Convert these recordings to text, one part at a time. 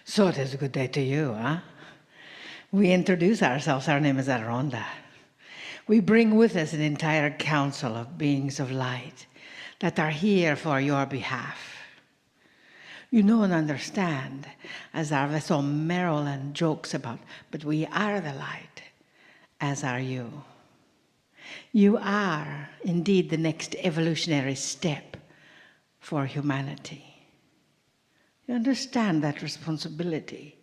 So it is a good day to you, huh? We introduce ourselves. Our name is Aronda. We bring with us an entire council of beings of light that are here for your behalf. You know and understand, as our vessel Marilyn jokes about, but we are the light, as are you. You are indeed the next evolutionary step for humanity. You understand that responsibility.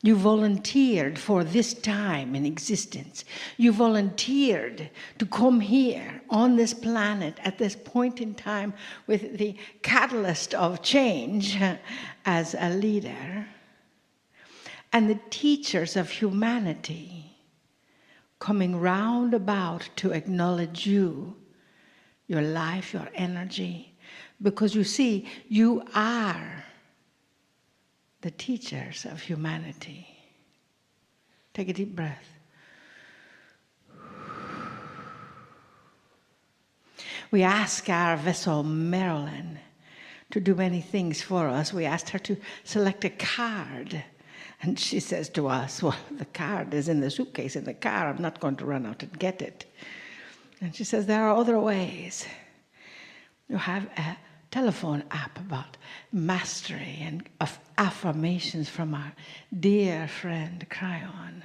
You volunteered for this time in existence. You volunteered to come here on this planet at this point in time with the catalyst of change as a leader. And the teachers of humanity coming round about to acknowledge you, your life, your energy. Because you see, you are the teachers of humanity. Take a deep breath. We ask our vessel Marilyn to do many things for us. We asked her to select a card. And she says to us, well, the card is in the suitcase in the car. I'm not going to run out and get it. And she says, there are other ways. You have a telephone app about mastery and of affirmations from our dear friend Kryon.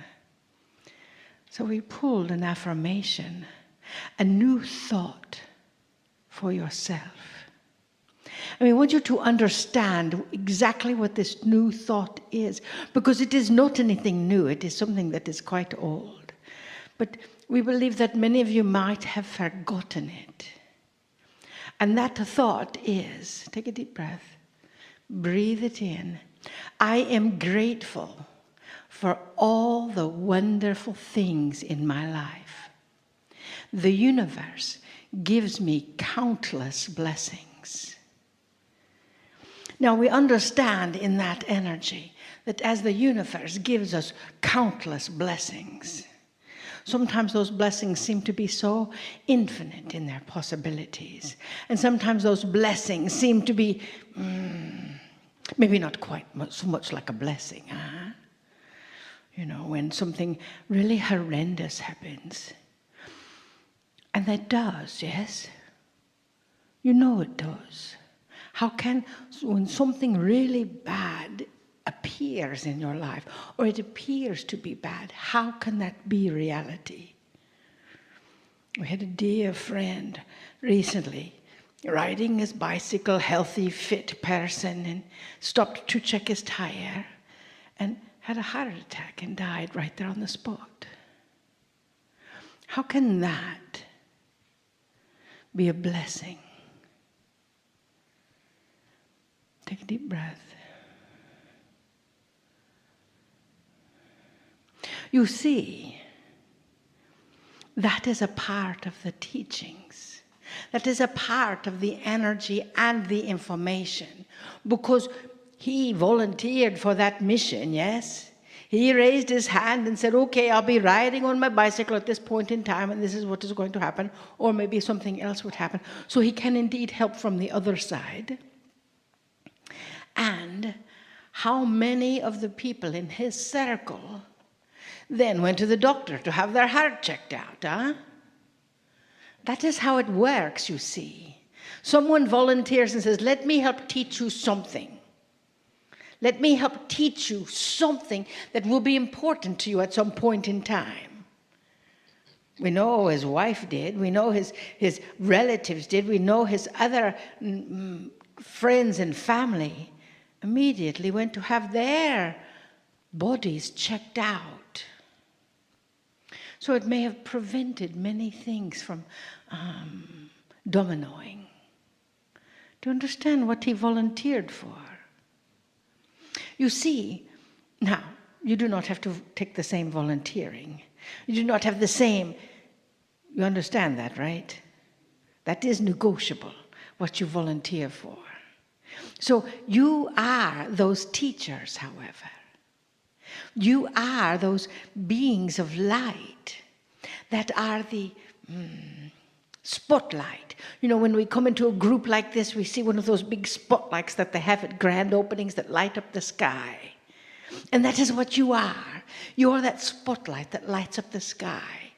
So we pulled an affirmation, a new thought for yourself. I want you to understand exactly what this new thought is, because it is not anything new. It is something that is quite old. But we believe that many of you might have forgotten it. And that thought is, take a deep breath, breathe it in. I am grateful for all the wonderful things in my life. The universe gives me countless blessings. Now we understand in that energy that as the universe gives us countless blessings, sometimes those blessings seem to be so infinite in their possibilities. And sometimes those blessings seem to be maybe not quite so much like a blessing. When something really horrendous happens. And that does, yes? You know it does. How can, when something really bad appears in your life, or it appears to be bad, how can that be reality? We had a dear friend recently riding his bicycle, healthy, fit person, and stopped to check his tire and had a heart attack and died right there on the spot. How can that be a blessing? Take a deep breath. You see, that is a part of the teachings. That is a part of the energy and the information. Because he volunteered for that mission, yes? He raised his hand and said, okay, I'll be riding on my bicycle at this point in time, and this is what is going to happen. Or maybe something else would happen. So he can indeed help from the other side. And how many of the people in his circle then went to the doctor to have their heart checked out, huh? That is how it works, you see. Someone volunteers and says, let me help teach you something. Let me help teach you something that will be important to you at some point in time. We know his wife did. We know his relatives did. We know his other friends and family immediately went to have their bodies checked out. So it may have prevented many things from dominoing. Do you understand what he volunteered for? You see, now, you do not have to take the same volunteering. You do not have the same, you understand that, right? That is negotiable, what you volunteer for. So you are those teachers, however. You are those beings of light that are the spotlight. When we come into a group like this, we see one of those big spotlights that they have at grand openings that light up the sky. And that is what you are. You are that spotlight that lights up the sky.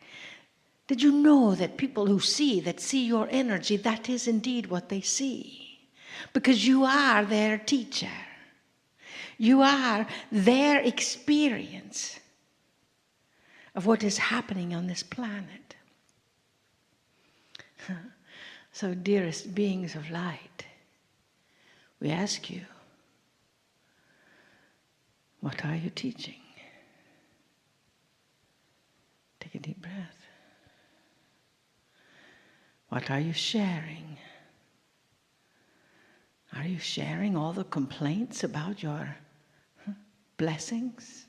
Did you know that people who see your energy, that is indeed what they see? Because you are their teacher. You are their experience of what is happening on this planet. So, dearest beings of light, we ask you, what are you teaching? Take a deep breath. What are you sharing? Are you sharing all the complaints about your blessings?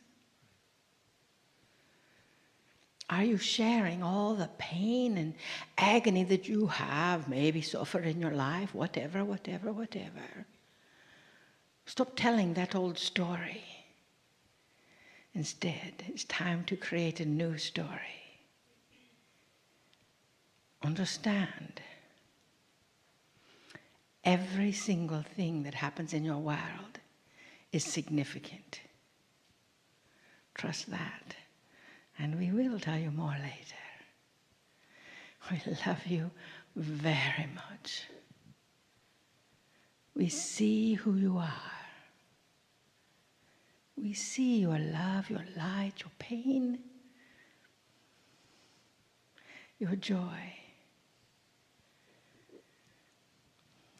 Are you sharing all the pain and agony that you have maybe suffered in your life? Whatever. Stop telling that old story. Instead, it's time to create a new story. Understand, every single thing that happens in your world is significant. Trust that. And we will tell you more later. We love you very much. We see who you are. We see your love, your light, your pain, your joy.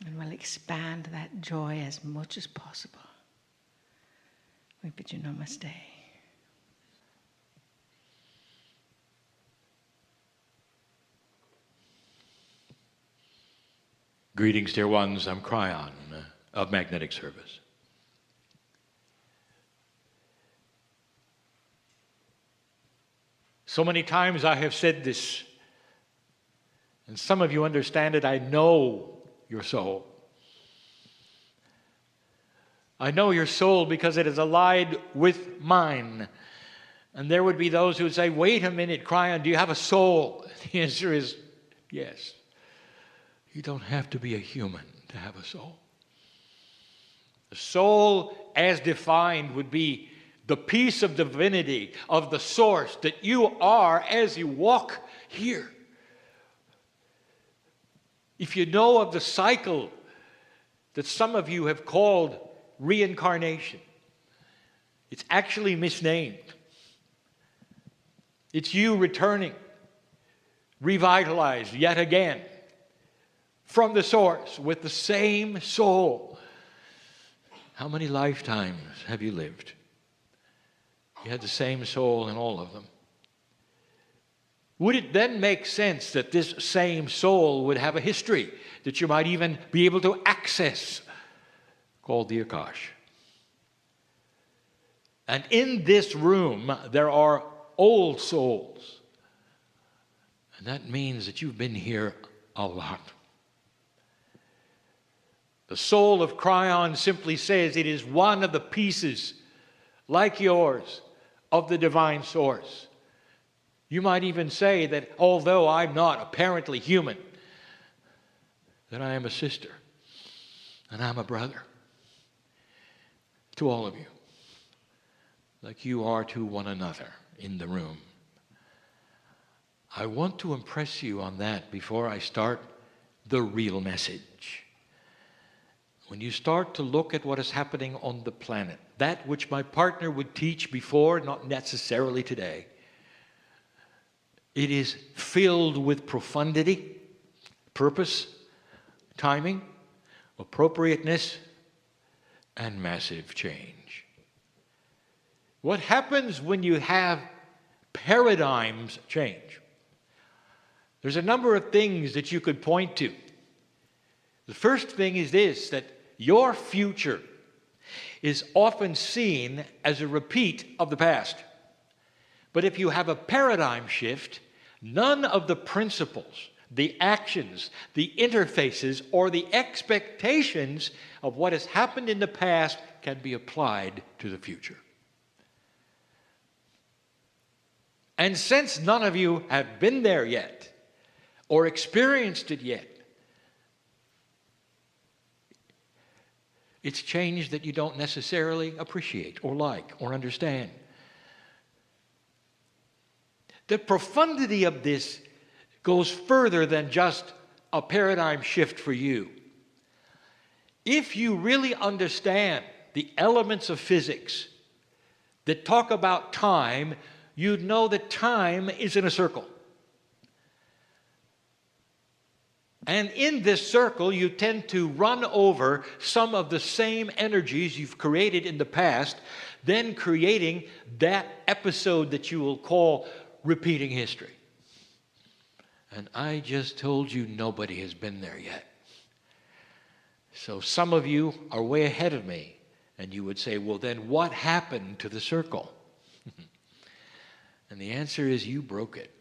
And we'll expand that joy as much as possible. We bid you namaste. Greetings, dear ones. I'm Kryon of Magnetic Service. So many times I have said this, and some of you understand it. I know your soul. I know your soul because it is allied with mine. And there would be those who would say, wait a minute, Kryon, do you have a soul? The answer is yes. You don't have to be a human to have a soul. The soul, as defined, would be the piece of divinity, of the source that you are as you walk here. If you know of the cycle that some of you have called reincarnation, it's actually misnamed. It's you returning, revitalized yet again from the source with the same soul. How many lifetimes have you lived? You had the same soul in all of them. Would it then make sense that this same soul would have a history that you might even be able to access, called the Akash? And in this room, there are old souls. And that means that you've been here a lot. The soul of Kryon simply says it is one of the pieces, like yours, of the divine source. You might even say that although I'm not apparently human, that I am a sister and I'm a brother to all of you, like you are to one another in the room. I want to impress you on that before I start the real message. When you start to look at what is happening on the planet, that which my partner would teach before, not necessarily today, it is filled with profundity, purpose, timing, appropriateness, and massive change. What happens when you have paradigms change? There's a number of things that you could point to. The first thing is this, that your future is often seen as a repeat of the past. But if you have a paradigm shift, none of the principles, the actions, the interfaces, or the expectations of what has happened in the past can be applied to the future. And since none of you have been there yet, or experienced it yet, It's change that you don't necessarily appreciate or like or understand. The profundity of this goes further than just a paradigm shift for you. If you really understand the elements of physics that talk about time, you'd know that time is in a circle. And in this circle, you tend to run over some of the same energies you've created in the past, then creating that episode that you will call repeating history. And I just told you nobody has been there yet. So some of you are way ahead of me, and you would say, well, then what happened to the circle? And the answer is you broke it.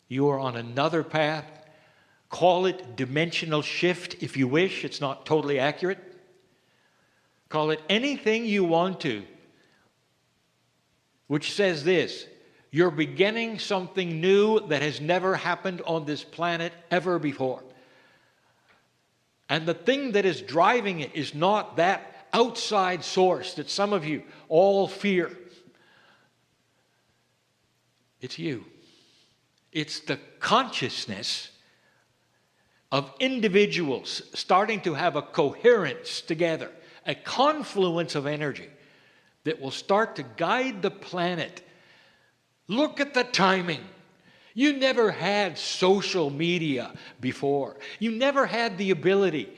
You are on another path. Call it dimensional shift if you wish. It's not totally accurate. Call it anything you want to, which says this: you're beginning something new that has never happened on this planet ever before. And the thing that is driving it is not that outside source that some of you all fear. It's you. It's the consciousness of individuals starting to have a coherence together, a confluence of energy that will start to guide the planet. Look at the timing. You never had social media before. You never had the ability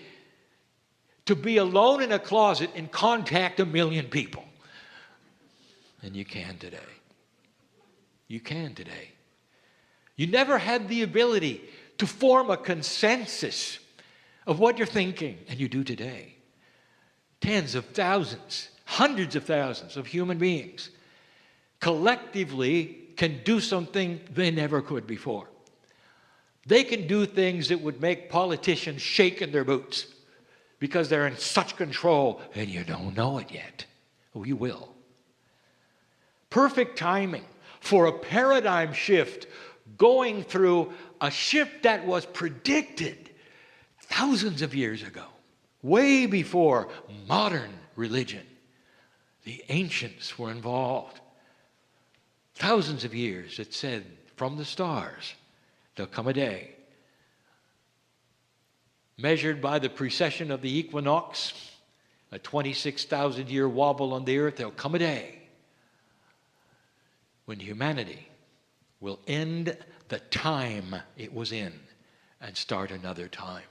to be alone in a closet and contact 1 million people. And you can today. You can today. You never had the ability to form a consensus of what you're thinking, and you do today. Tens of thousands, hundreds of thousands of human beings collectively can do something they never could before. They can do things that would make politicians shake in their boots because they're in such control, and you don't know it yet. Oh, you will. Perfect timing for a paradigm shift, going through a shift that was predicted thousands of years ago, way before modern religion. The ancients were involved. Thousands of years, it said, from the stars, there'll come a day, measured by the precession of the equinox, a 26,000-year wobble on the earth, there'll come a day when humanity will end the time it was in and start another time.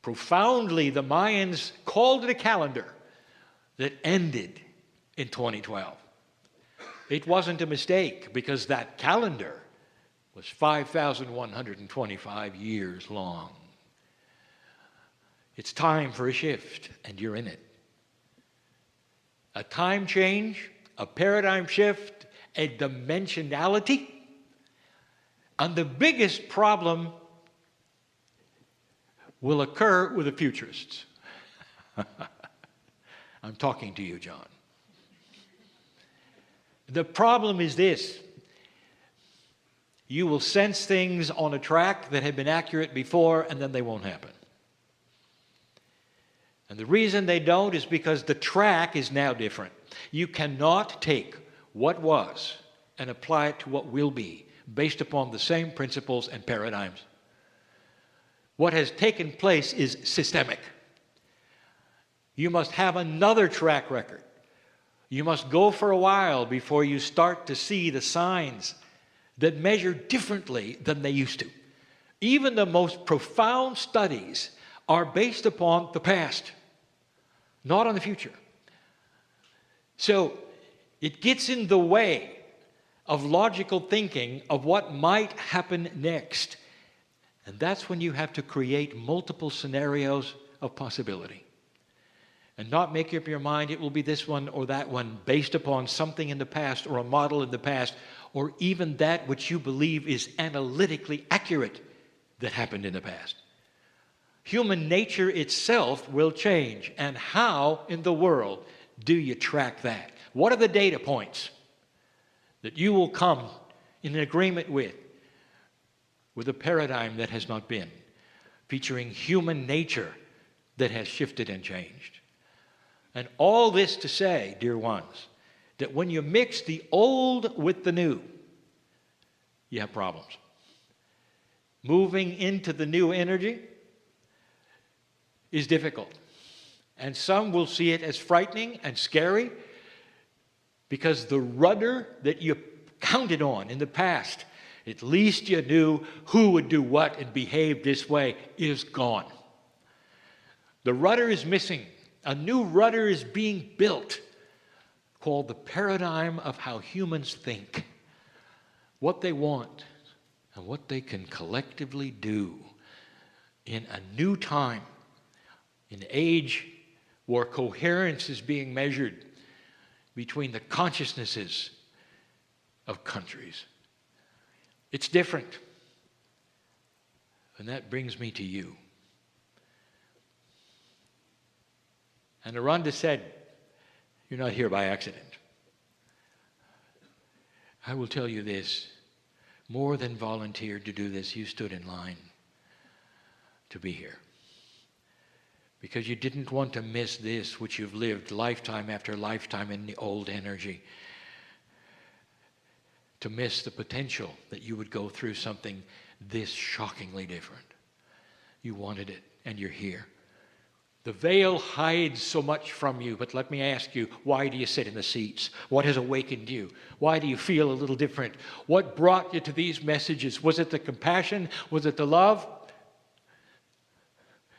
Profoundly, the Mayans called it a calendar that ended in 2012. It wasn't a mistake, because that calendar was 5,125 years long. It's time for a shift, and you're in it. A time change, a paradigm shift, a dimensionality. And the biggest problem will occur with the futurists. I'm talking to you, John. The problem is this: you will sense things on a track that have been accurate before, and then they won't happen. And the reason they don't is because the track is now different. You cannot take what was and apply it to what will be based upon the same principles and paradigms. What has taken place is systemic. You must have another track record. You must go for a while before you start to see the signs that measure differently than they used to. Even the most profound studies are based upon the past, not on the future. So it gets in the way of logical thinking of what might happen next. And that's when you have to create multiple scenarios of possibility. And not make up your mind it will be this one or that one based upon something in the past or a model in the past, or even that which you believe is analytically accurate that happened in the past. Human nature itself will change. And how in the world do you track that? What are the data points that you will come in agreement with a paradigm that has not been, featuring human nature that has shifted and changed. And all this to say, dear ones, that when you mix the old with the new, you have problems. Moving into the new energy is difficult. And some will see it as frightening and scary because the rudder that you counted on in the past, at least you knew who would do what and behave this way, is gone. The rudder is missing. A new rudder is being built called the paradigm of how humans think, what they want, and what they can collectively do in a new time, in an age where coherence is being measured between the consciousnesses of countries. It's different. And that brings me to you. And Aranda said, you're not here by accident. I will tell you this, more than volunteered to do this, you stood in line to be here. Because you didn't want to miss this, which you've lived lifetime after lifetime in the old energy. To miss the potential that you would go through something this shockingly different. You wanted it, and you're here. The veil hides so much from you, but let me ask you, why do you sit in the seats? What has awakened you? Why do you feel a little different? What brought you to these messages? Was it the compassion? Was it the love?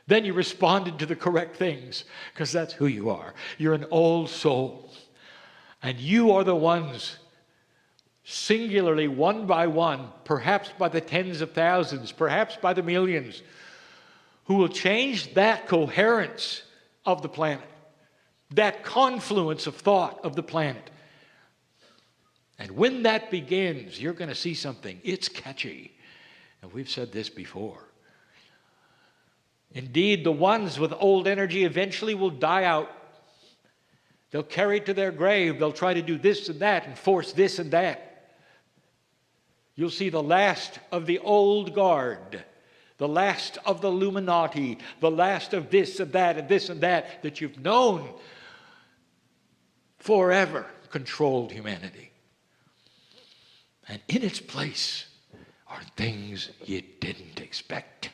Then you responded to the correct things, because that's who you are. You're an old soul. And you are the ones, singularly, one by one, perhaps by the tens of thousands, perhaps by the millions, who will change that coherence of the planet, that confluence of thought of the planet. And when that begins, you're going to see something. It's catchy. And we've said this before. Indeed, the ones with old energy eventually will die out. They'll carry it to their grave. They'll try to do this and that and force this and that. You'll see the last of the old guard, the last of the Illuminati, the last of this and that you've known forever controlled humanity. And in its place are things you didn't expect.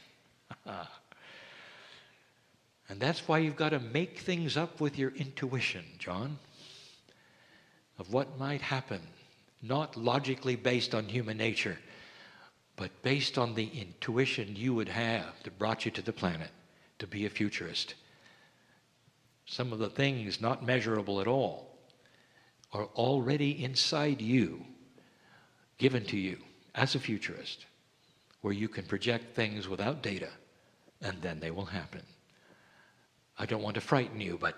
And that's why you've got to make things up with your intuition, John, of what might happen, not logically based on human nature, but based on the intuition you would have that brought you to the planet to be a futurist. Some of the things not measurable at all are already inside you, given to you as a futurist, where you can project things without data, and then they will happen. I don't want to frighten you, but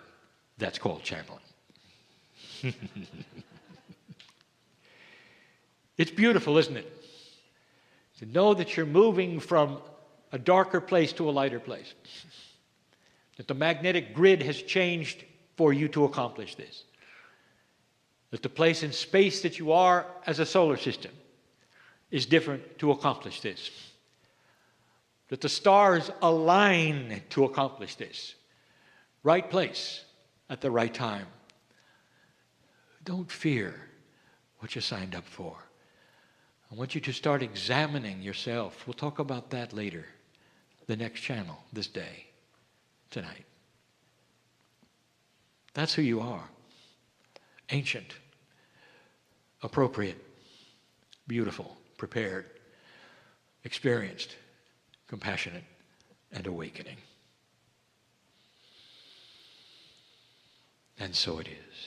that's called channeling. It's beautiful, isn't it? To know that you're moving from a darker place to a lighter place. That the magnetic grid has changed for you to accomplish this. That the place in space that you are as a solar system is different to accomplish this. That the stars align to accomplish this. Right place at the right time. Don't fear what you signed up for. I want you to start examining yourself. We'll talk about that later, the next channel, this day, tonight. That's who you are. Ancient, appropriate, beautiful, prepared, experienced, compassionate, and awakening. And so it is.